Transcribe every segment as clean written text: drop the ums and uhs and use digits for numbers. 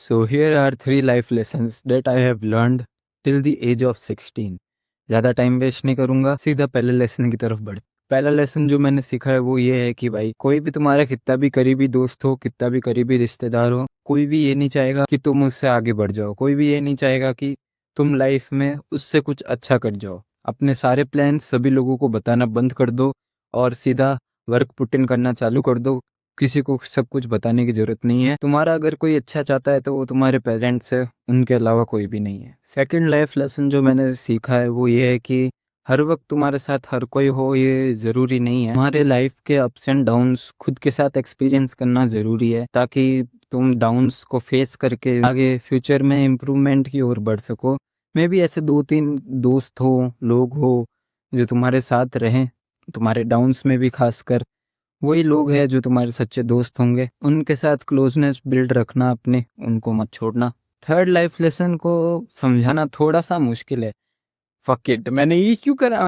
So here are 3 life lessons that I have learned till the age of 16. ज़्यादा time waste नहीं करूँगा, सीधा पहले लेसन की तरफ बढ़। पहला लेसन जो मैंने सीखा है वो ये है कि भाई कोई भी तुम्हारा कितना भी करीबी दोस्त हो, कितना भी करीबी रिश्तेदार हो, कोई भी ये नहीं चाहेगा कि तुम उससे आगे बढ़ जाओ, कोई भी ये नहीं चाहेगा कि तुम लाइफ में उससे कुछ अच्छा कर जाओ। अपने सारे प्लान्स सभी लोगों को बताना बंद कर दो और सीधा वर्क पुट इन करना चालू कर दो। किसी को सब कुछ बताने की जरूरत नहीं है। तुम्हारा अगर कोई अच्छा चाहता है तो वो तुम्हारे पेरेंट्स है, उनके अलावा कोई भी नहीं है। सेकंड लाइफ लेसन जो मैंने सीखा है वो ये है कि हर वक्त तुम्हारे साथ हर कोई हो ये ज़रूरी नहीं है। तुम्हारे लाइफ के अप्स एंड डाउन्स खुद के साथ एक्सपीरियंस करना ज़रूरी है ताकि तुम डाउन्स को फेस करके आगे फ्यूचर में इम्प्रूवमेंट की ओर बढ़ सको। मे भी ऐसे 2-3 दोस्त हो, लोग हो जो तुम्हारे साथ रहें, तुम्हारे डाउन्स में भी खासकर वही लोग हैं जो तुम्हारे सच्चे दोस्त होंगे। उनके साथ क्लोजनेस बिल्ड रखना अपने, उनको मत छोड़ना। थर्ड लाइफ लेसन को समझाना थोड़ा सा मुश्किल है। फक इट, मैंने ये क्यों करा।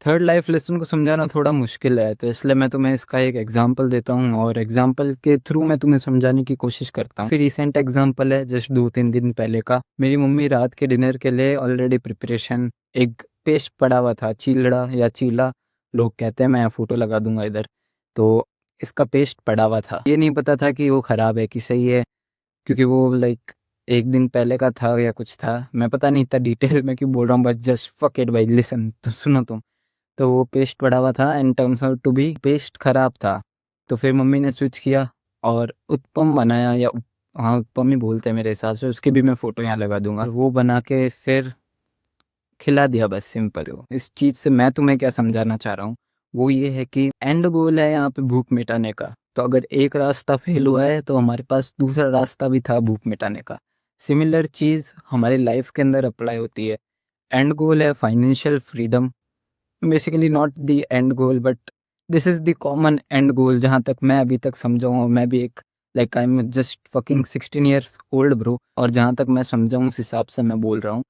थर्ड लाइफ लेसन को समझाना थोड़ा मुश्किल है, तो इसलिए मैं तुम्हें इसका एक एग्जांपल देता हूँ और एग्जांपल के थ्रू मैं तुम्हें समझाने की कोशिश करता हूँ। फिर रिसेंट एग्जांपल है जस्ट 2-3 दिन पहले का। मेरी मम्मी रात के डिनर के लिए ऑलरेडी प्रिपरेशन, एक पेस्ट पड़ा हुआ था, चीलड़ा या चीला लोग कहते हैं, मैं फोटो लगा दूंगा इधर। तो इसका पेस्ट पड़ा हुआ था, ये नहीं पता था कि वो ख़राब है कि सही है, क्योंकि वो लाइक एक दिन पहले का था या कुछ था, मैं पता नहीं इतना डिटेल में क्यों बोल रहा हूँ, बस जस्ट फक इट भाई, लिसन तो सुनो तुम। तो वो पेस्ट पड़ा हुआ था and turns out to be paste ख़राब था। तो फिर मम्मी ने स्विच किया और उत्पम बनाया, या हाँ उत्पम ही बोलते हैं मेरे हिसाब से, उसकी भी मैं फ़ोटो यहाँ लगा दूंगा। वो बना के फिर खिला दिया, बस सिंपल। तो इस चीज़ से मैं तुम्हें क्या समझाना चाह रहा हूँ वो ये है कि एंड गोल है यहाँ पे भूख मिटाने का। तो अगर एक रास्ता फेल हुआ है तो हमारे पास दूसरा रास्ता भी था भूख मिटाने का। सिमिलर चीज़ हमारी लाइफ के अंदर अप्लाई होती है। एंड गोल है financial freedom, basically not the end goal but this is the common end goal जहाँ तक मैं अभी तक समझा हूँ। मैं भी एक like I am just fucking 16 years old bro, और जहाँ तक मैं समझा हूँ उस हिसाब से मैं बोल रहा हूँ।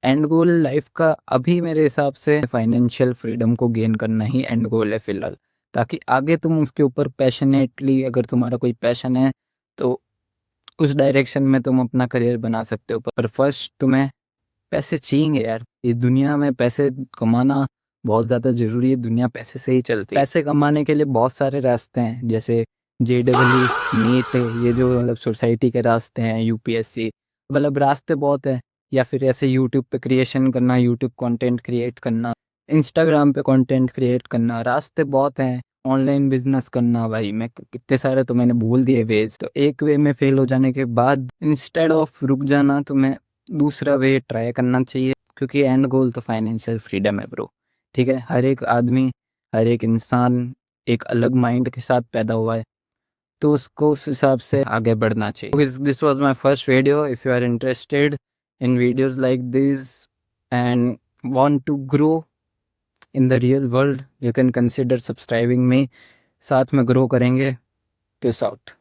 एंड गोल लाइफ का अभी मेरे हिसाब से फाइनेंशियल फ्रीडम को गेन करना ही एंड गोल है फिलहाल, ताकि आगे तुम उसके ऊपर पैशनेटली, अगर तुम्हारा कोई पैशन है तो उस डायरेक्शन में तुम अपना करियर बना सकते हो। पर फर्स्ट तुम्हें पैसे चाहिए यार। इस दुनिया में पैसे कमाना बहुत ज़्यादा ज़रूरी है, दुनिया पैसे से ही चलती है। पैसे कमाने के लिए बहुत सारे रास्ते हैं, जैसे JEE, नीट, ये जो मतलब सोसाइटी के रास्ते हैं, UPSC, मतलब रास्ते बहुत हैं। या फिर ऐसे यूट्यूब पे क्रिएशन करना, यूट्यूब कंटेंट क्रिएट करना, इंस्टाग्राम पे कंटेंट क्रिएट करना, रास्ते बहुत हैं। ऑनलाइन बिजनेस करना, भाई मैं कितने सारे तो मैंने बोल दिए वेज। तो एक वे में फेल हो जाने के बाद इंस्टेड ऑफ रुक जाना तुम्हें दूसरा वे ट्राई करना चाहिए, क्योंकि एंड गोल तो फाइनेंशियल फ्रीडम है ब्रो। ठीक है, हर एक आदमी, हर एक इंसान एक अलग माइंड के साथ पैदा हुआ है, तो उसको उस हिसाब से आगे बढ़ना चाहिए। This was my first video. If you are interested in videos like this and want to grow in the real world, you can consider subscribing me। साथ में ग्रो करेंगे। Peace out।